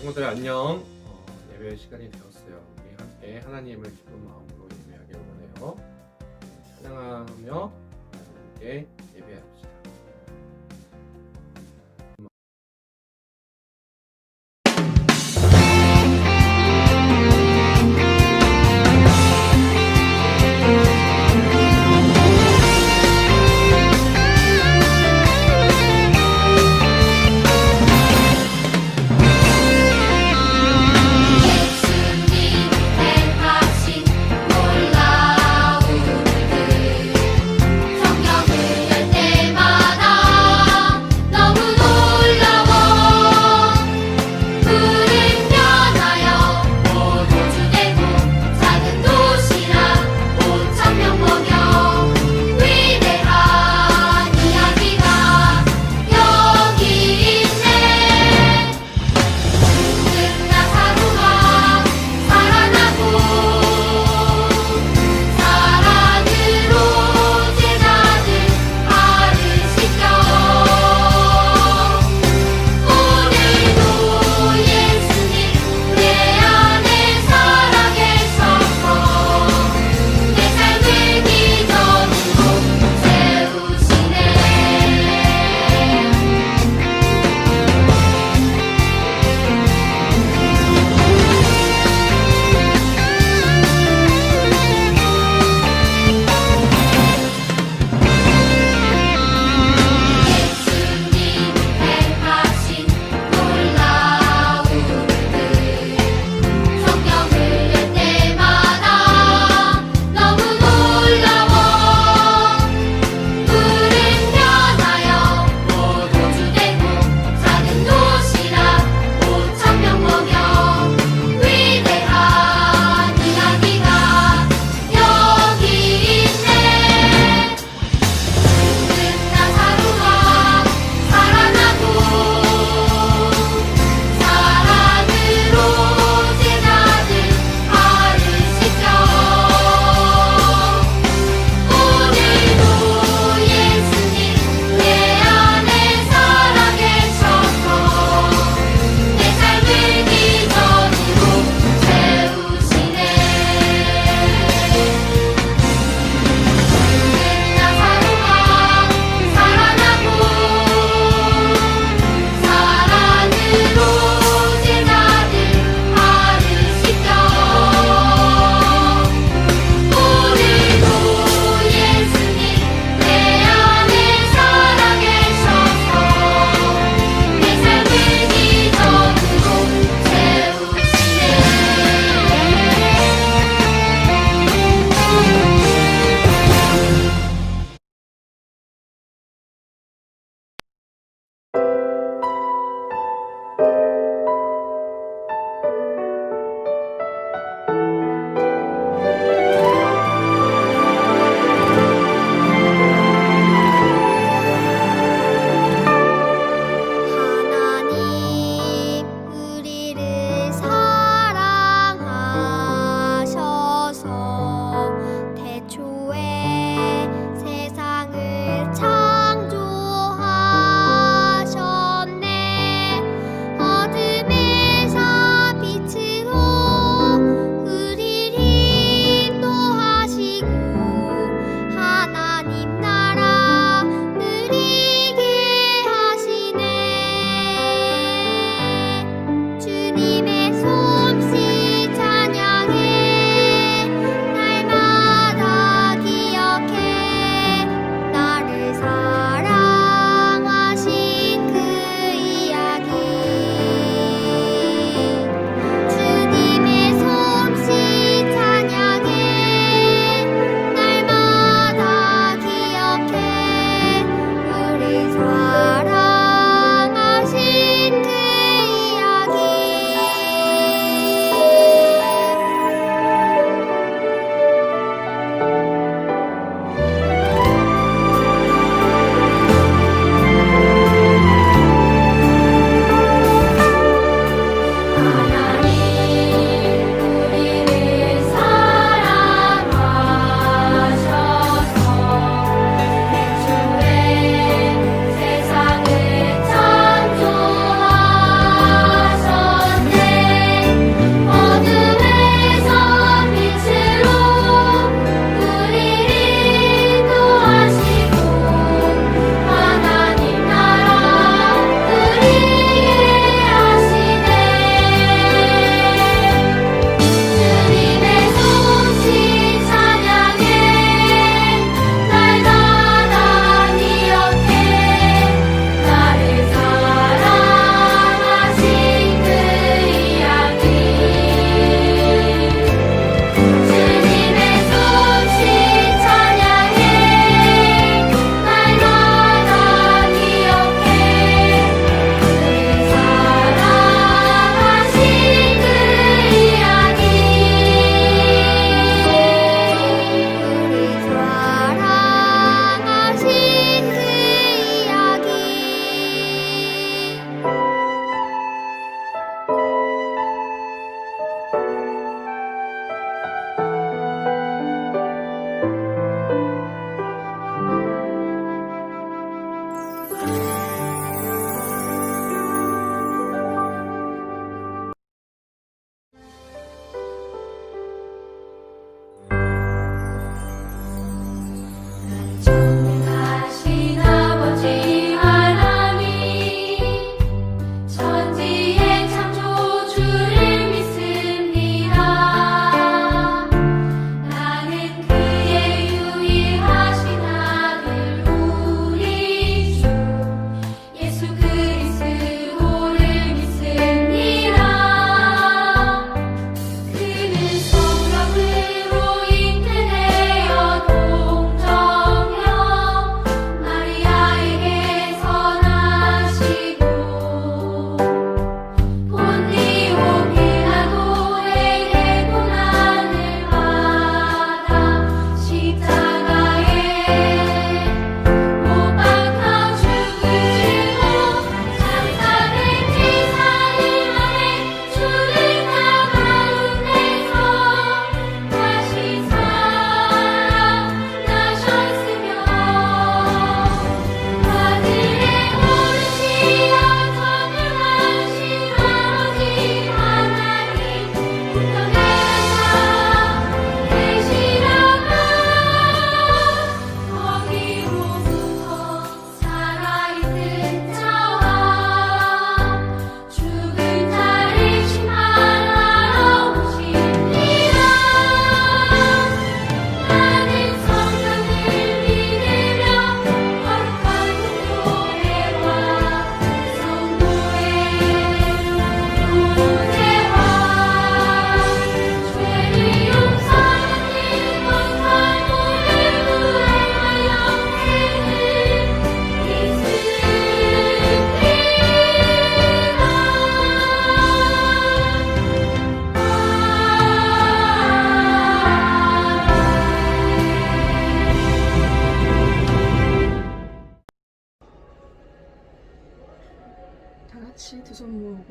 친구들 안녕. 예배 시간이 되었어요. 우리 함께 하나님을 기쁜 마음으로 예배하기를 원해요. 찬양하며 함께 예배합시다. 성경을 열 때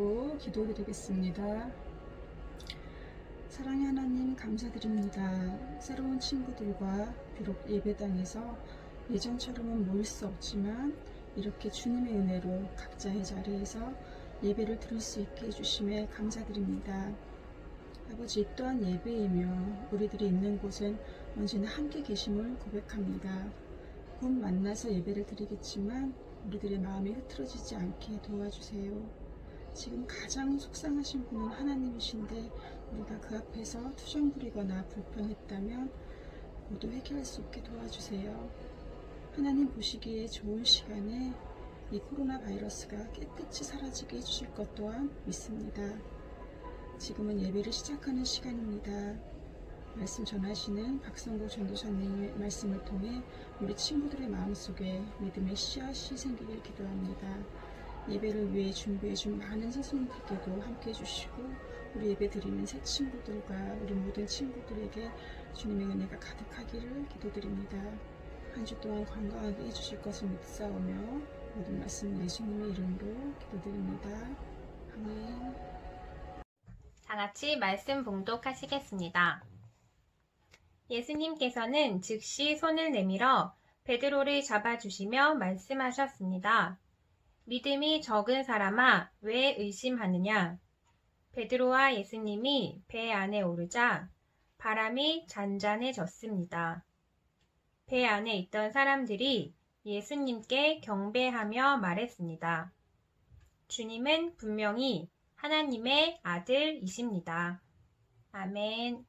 붙들고 기도드리겠습니다. 사랑의 하나님, 감사드립니다. 새로운 친구들과 비록 예배당에서 예전처럼은 모일 수 없지만 이렇게 주님의 은혜로 각자의 자리에서 예배를 드릴 수 있게 해주심에 감사드립니다. 아버지, 이 또한 예배이며 우리들이 있는 곳은 언제나 함께 계심을 고백합니다. 곧 만나서 예배를 드리겠지만 우리들의 마음이 흐트러지지 않게 도와주세요. 지금 가장 속상하신 분은 하나님이신데 우리가 그 앞에서 투정 부리거나 불평했다면 모두 회개할 수 있게 도와주세요. 하나님 보시기에 좋은 시간에 이 코로나 바이러스가 깨끗이 사라지게 해주실 것 또한 믿습니다. 지금은 예배를 시작하는 시간입니다. 말씀 전하시는 박성고 전도사님의 말씀을 통해 우리 친구들의 마음속에 믿음의 씨앗이 생기길 기도합니다. 예배를 위해 준비해준 많은 선생님들께도 함께 해주시고 우리 예배 드리는 새 친구들과 우리 모든 친구들에게 주님의 은혜가 가득하기를 기도드립니다. 한 주 동안 건강하게 해주실 것을 믿사오며 모든 말씀 예수님의 이름으로 기도드립니다. 아멘. 다 같이 말씀 봉독하시겠습니다. 예수님께서는 즉시 손을 내밀어 베드로를 잡아주시며 말씀하셨습니다. 믿음이 적은 사람아, 왜 의심하느냐? 베드로와 예수님이 배 안에 오르자 바람이 잔잔해졌습니다. 배 안에 있던 사람들이 예수님께 경배하며 말했습니다. 주님은 분명히 하나님의 아들이십니다. 아멘.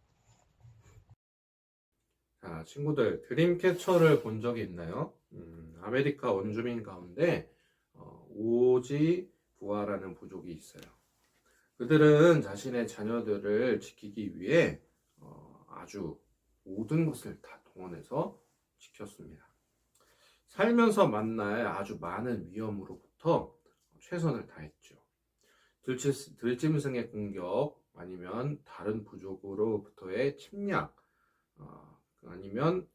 자, 친구들, 드림캐쳐를 본 적이 있나요? 아메리카 원주민 가운데 오지 부아라는 부족이 있어요. 그들은 자신의 자녀들을 지키기 위해 아주 모든 것을 다 동원해서 지켰습니다. 살면서 만날 아주 많은 위험으로부터 최선을 다했죠. 들짐승의 공격, 아니면 다른 부족으로부터의 침략, 아니면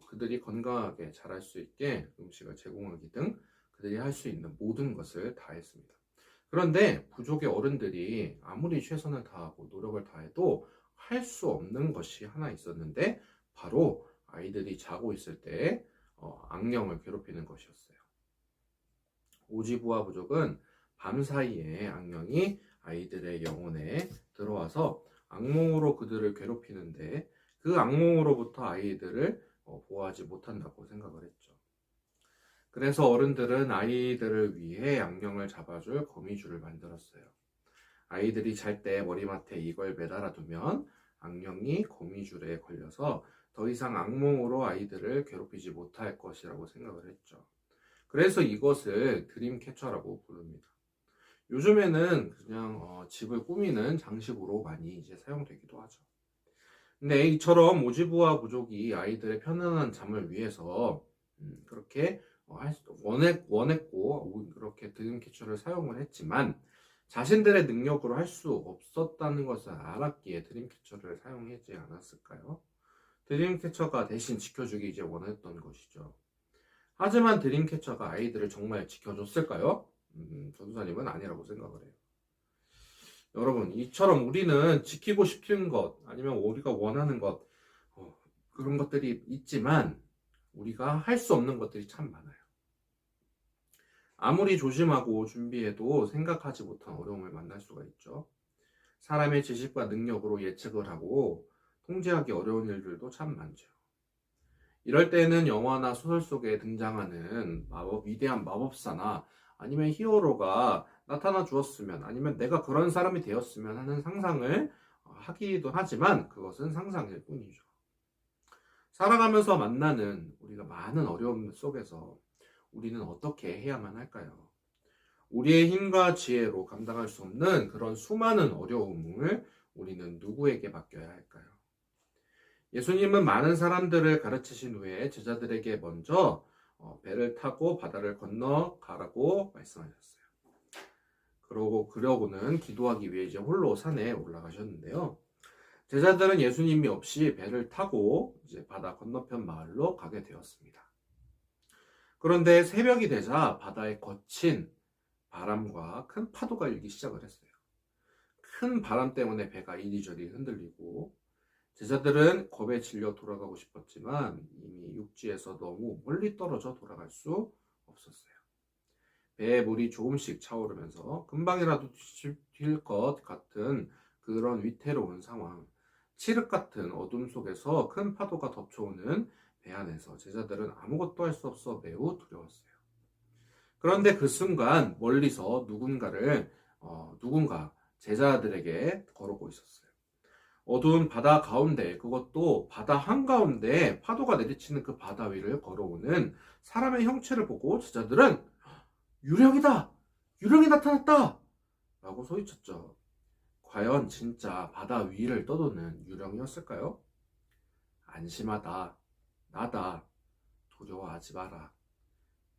그들이 건강하게 자랄 수 있게 음식을 제공하기 등 그들이 할 수 있는 모든 것을 다 했습니다. 그런데 부족의 어른들이 아무리 최선을 다하고 노력을 다해도 할 수 없는 것이 하나 있었는데 바로 아이들이 자고 있을 때 악령을 괴롭히는 것이었어요. 오지부아 부족은 밤사이에 악령이 아이들의 영혼에 들어와서 악몽으로 그들을 괴롭히는데 그 악몽으로부터 아이들을 보호하지 못한다고 생각을 했죠. 그래서 어른들은 아이들을 위해 악령을 잡아줄 거미줄을 만들었어요. 아이들이 잘 때 머리맡에 이걸 매달아 두면 악령이 거미줄에 걸려서 더 이상 악몽으로 아이들을 괴롭히지 못할 것이라고 생각을 했죠. 그래서 이것을 드림캐쳐라고 부릅니다. 요즘에는 그냥 집을 꾸미는 장식으로 많이 이제 사용되기도 하죠. 근데 이처럼 오지부와 부족이 아이들의 편안한 잠을 위해서 그렇게 원했고 그렇게 드림캐쳐를 사용을 했지만 자신들의 능력으로 할 수 없었다는 것을 알았기에 드림캐쳐를 사용하지 않았을까요? 드림캐쳐가 대신 지켜주기 이제 원했던 것이죠. 하지만 드림캐쳐가 아이들을 정말 지켜줬을까요? 전도사님은 아니라고 생각을 해요. 여러분, 이처럼 우리는 지키고 싶은 것, 아니면 우리가 원하는 것, 그런 것들이 있지만 우리가 할 수 없는 것들이 참 많아요. 아무리 조심하고 준비해도 생각하지 못한 어려움을 만날 수가 있죠. 사람의 지식과 능력으로 예측을 하고 통제하기 어려운 일들도 참 많죠. 이럴 때는 영화나 소설 속에 등장하는 위대한 마법사나 아니면 히어로가 나타나 주었으면, 아니면 내가 그런 사람이 되었으면 하는 상상을 하기도 하지만 그것은 상상일 뿐이죠. 살아가면서 만나는 우리가 많은 어려움 속에서 우리는 어떻게 해야만 할까요? 우리의 힘과 지혜로 감당할 수 없는 그런 수많은 어려움을 우리는 누구에게 맡겨야 할까요? 예수님은 많은 사람들을 가르치신 후에 제자들에게 먼저 배를 타고 바다를 건너가라고 말씀하셨어요. 그러고는 기도하기 위해 이제 홀로 산에 올라가셨는데요. 제자들은 예수님이 없이 배를 타고 이제 바다 건너편 마을로 가게 되었습니다. 그런데 새벽이 되자 바다의 거친 바람과 큰 파도가 일기 시작을 했어요. 큰 바람 때문에 배가 이리저리 흔들리고 제자들은 겁에 질려 돌아가고 싶었지만 이미 육지에서 너무 멀리 떨어져 돌아갈 수 없었어요. 배에 물이 조금씩 차오르면서 금방이라도 뒤질 것 같은 그런 위태로운 상황, 칠흑 같은 어둠 속에서 큰 파도가 덮쳐오는 배 안에서 제자들은 아무것도 할 수 없어 매우 두려웠어요. 그런데 그 순간 멀리서 누군가 제자들에게 걸어오고 있었어요. 어두운 바다 가운데, 그것도 바다 한가운데 파도가 내리치는 그 바다 위를 걸어오는 사람의 형체를 보고 제자들은 유령이다! 유령이 나타났다! 라고 소리쳤죠. 과연 진짜 바다 위를 떠도는 유령이었을까요? 안심하다, 나다, 두려워하지 마라.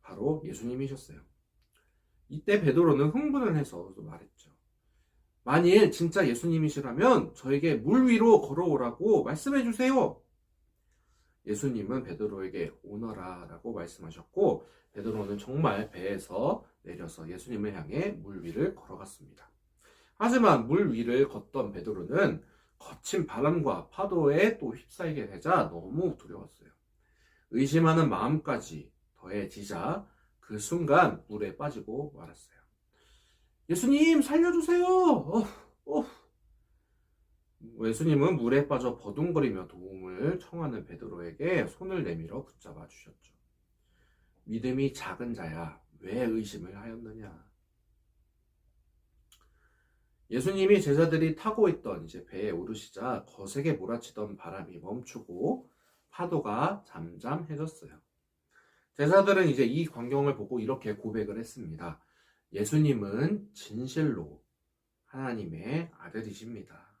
바로 예수님이셨어요. 이때 베드로는 흥분을 해서 말했죠. 만일 진짜 예수님이시라면 저에게 물 위로 걸어오라고 말씀해 주세요. 예수님은 베드로에게 오너라 라고 말씀하셨고 베드로는 정말 배에서 내려서 예수님을 향해 물 위를 걸어갔습니다. 하지만 물 위를 걷던 베드로는 거친 바람과 파도에 또 휩싸이게 되자 너무 두려웠어요. 의심하는 마음까지 더해지자 그 순간 물에 빠지고 말았어요. 예수님 살려주세요. 예수님은 물에 빠져 버둥거리며 도움을 청하는 베드로에게 손을 내밀어 붙잡아 주셨죠. 믿음이 작은 자야, 왜 의심을 하였느냐? 예수님이 제자들이 타고 있던 이제 배에 오르시자 거세게 몰아치던 바람이 멈추고 파도가 잠잠해졌어요. 제자들은 이제 이 광경을 보고 이렇게 고백을 했습니다. 예수님은 진실로 하나님의 아들이십니다.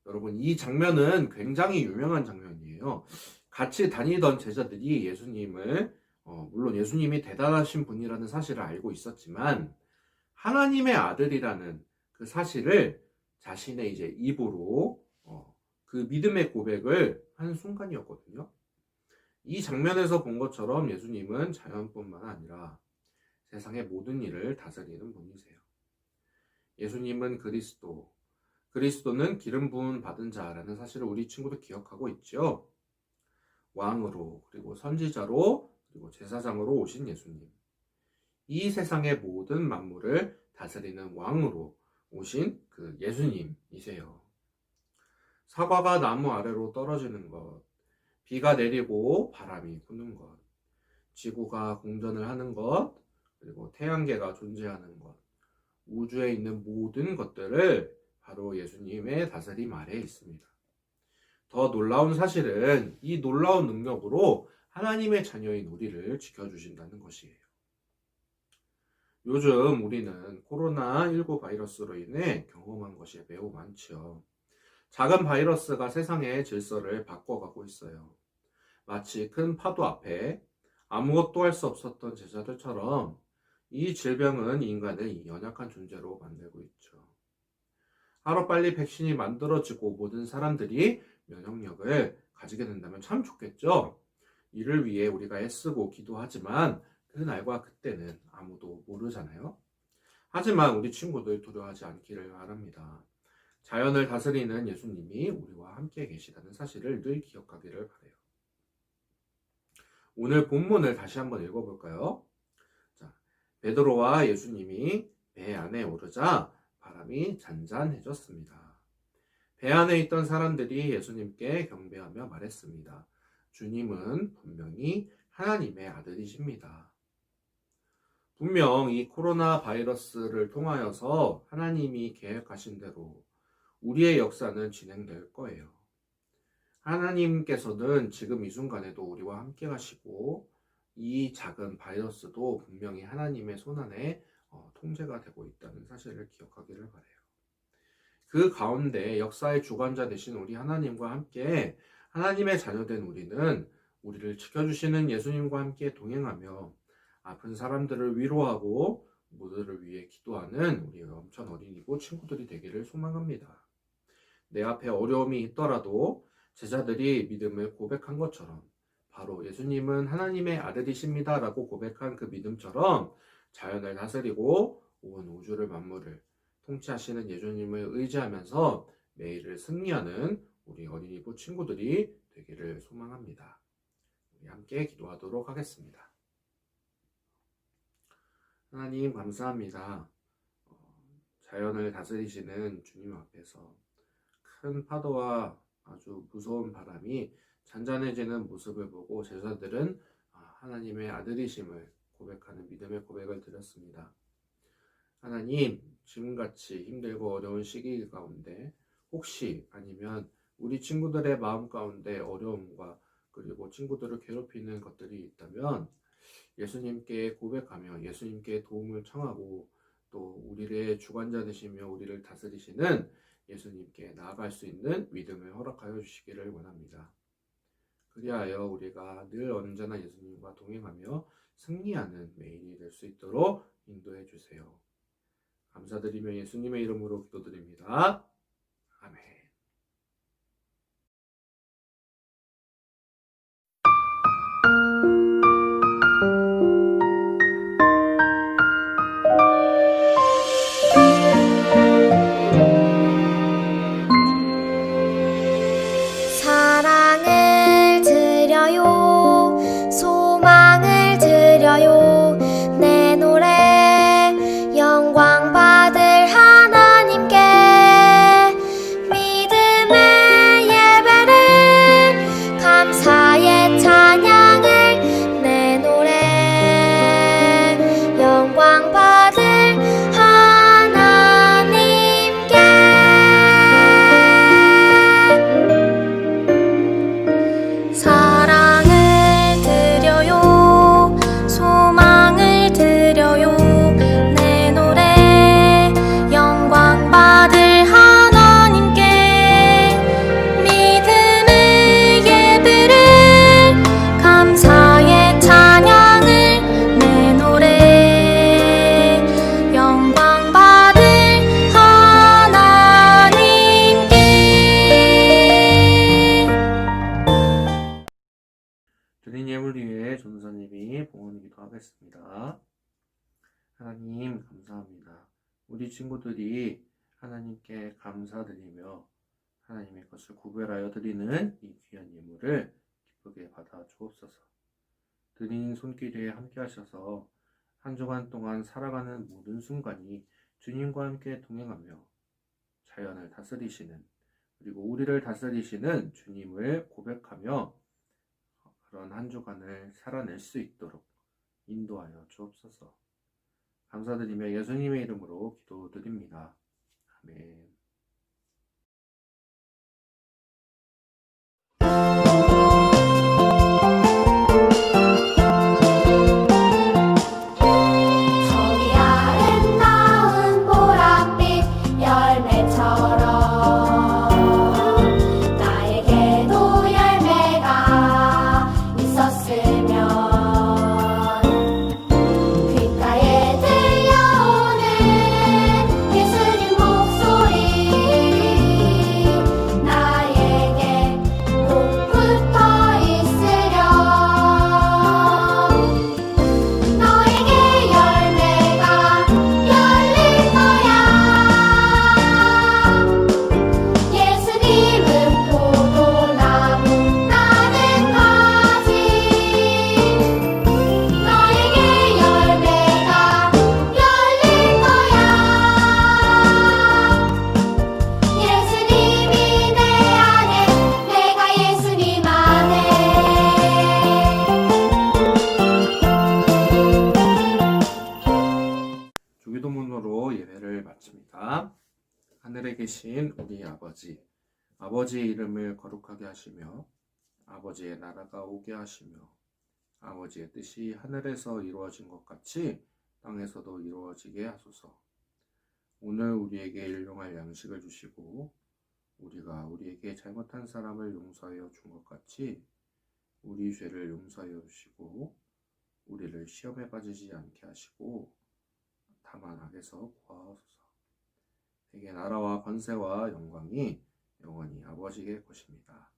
여러분, 이 장면은 굉장히 유명한 장면이에요. 같이 다니던 제자들이 예수님을 물론 예수님이 대단하신 분이라는 사실을 알고 있었지만 하나님의 아들이라는 그 사실을 자신의 이제 입으로 그 믿음의 고백을 한 순간이었거든요. 이 장면에서 본 것처럼 예수님은 자연뿐만 아니라 세상의 모든 일을 다스리는 분이세요. 예수님은 그리스도는 기름 부음 받은 자라는 사실을 우리 친구도 기억하고 있죠. 왕으로, 그리고 선지자로, 그리고 제사장으로 오신 예수님. 이 세상의 모든 만물을 다스리는 왕으로 오신 그 예수님이세요. 사과가 나무 아래로 떨어지는 것, 비가 내리고 바람이 부는 것, 지구가 공전을 하는 것, 그리고 태양계가 존재하는 것, 우주에 있는 모든 것들을 바로 예수님의 다스림 아래에 있습니다. 더 놀라운 사실은 이 놀라운 능력으로 하나님의 자녀인 우리를 지켜주신다는 것이에요. 요즘 우리는 코로나19 바이러스로 인해 경험한 것이 매우 많지요. 작은 바이러스가 세상의 질서를 바꿔가고 있어요. 마치 큰 파도 앞에 아무것도 할 수 없었던 제자들처럼 이 질병은 인간을 연약한 존재로 만들고 있죠. 하루빨리 백신이 만들어지고 모든 사람들이 면역력을 가지게 된다면 참 좋겠죠. 이를 위해 우리가 애쓰고 기도하지만 그날과 그때는 아무도 모르잖아요. 하지만 우리 친구들 두려워하지 않기를 바랍니다. 자연을 다스리는 예수님이 우리와 함께 계시다는 사실을 늘 기억하기를 바라요. 오늘 본문을 다시 한번 읽어볼까요? 자, 베드로와 예수님이 배 안에 오르자 바람이 잔잔해졌습니다. 배 안에 있던 사람들이 예수님께 경배하며 말했습니다. 주님은 분명히 하나님의 아들이십니다. 분명 이 코로나 바이러스를 통하여서 하나님이 계획하신 대로 우리의 역사는 진행될 거예요. 하나님께서는 지금 이 순간에도 우리와 함께 하시고 이 작은 바이러스도 분명히 하나님의 손안에 통제가 되고 있다는 사실을 기억하기를 바라요. 그 가운데 역사의 주관자 되신 우리 하나님과 함께 하나님의 자녀된 우리는 우리를 지켜주시는 예수님과 함께 동행하며 아픈 사람들을 위로하고 모두를 위해 기도하는 우리 엄청 어린이고 친구들이 되기를 소망합니다. 내 앞에 어려움이 있더라도 제자들이 믿음을 고백한 것처럼 바로 예수님은 하나님의 아들이십니다 라고 고백한 그 믿음처럼 자연을 다스리고 온 우주를 만물을 통치하시는 예수님을 의지하면서 매일을 승리하는 우리 어린이부 친구들이 되기를 소망합니다. 우리 함께 기도하도록 하겠습니다. 하나님 감사합니다. 자연을 다스리시는 주님 앞에서 큰 파도와 아주 무서운 바람이 잔잔해지는 모습을 보고 제자들은 하나님의 아들이심을 고백하는 믿음의 고백을 드렸습니다. 하나님, 지금같이 힘들고 어려운 시기 가운데 혹시 아니면 우리 친구들의 마음 가운데 어려움과 그리고 친구들을 괴롭히는 것들이 있다면 예수님께 고백하며 예수님께 도움을 청하고 또 우리의 주관자 되시며 우리를 다스리시는 예수님께 나아갈 수 있는 믿음을 허락하여 주시기를 원합니다. 그리하여 우리가 늘 언제나 예수님과 동행하며 승리하는 매일이 될 수 있도록 인도해 주세요. 감사드리며 예수님의 이름으로 기도드립니다. 아멘. 사랑을 드려요, 소망을 드려요, 내 노래 영광 받을 하나님께 믿음의 예배를 감사의 찬양을 내 노래 영광 받을 하나님께 사랑을 드려요, 소망을 드려요, 내 노래 영광 받을 하나님께 믿음의 예배를 감사의 찬양을 내 노래 영광 받을 하나님께. 드린 예물 위에 전도사님이 봉헌 기도하겠습니다. 하나님 감사합니다. 우리 친구들이 하나님께 감사드리며 하나님의 것을 구별하여 드리는 이 귀한 예물을 기쁘게 받아 주옵소서. 드린 손길에 함께 하셔서 한 주간 동안 살아가는 모든 순간이 주님과 함께 동행하며 자연을 다스리시는 그리고 우리를 다스리시는 주님을 고백하며 그런 한 주간을 살아낼 수 있도록 인도하여 주옵소서. 감사드리며 예수님의 이름으로 기도드립니다. 아멘. 저기 아름다운 보랏빛 열매처럼 나에게도 열매가 있었으면 귓가에 들려오는 예수님 목소리 나에게 꼭 붙어 있으렴. 너에게 열매가 열릴 거야. 예수님은 포도나무 나는 가지. 너에게 열매가 열릴 거야. 예수님이 내 안에 내가 예수님 안에. 주기도문으로 예배를 마칩니다. 하늘에 계신 우리 아버지, 아버지의 이름을 거룩하게 하시며 아버지의 나라가 오게 하시며 아버지의 뜻이 하늘에서 이루어진 것 같이 땅에서도 이루어지게 하소서. 오늘 우리에게 일용할 양식을 주시고 우리가 우리에게 잘못한 사람을 용서하여 준 것 같이 우리 죄를 용서하여 주시고 우리를 시험에 빠지지 않게 하시고 다만 악에서 구하옵소서. 내게 나라와 권세와 영광이 영원히 아버지의 것입니다.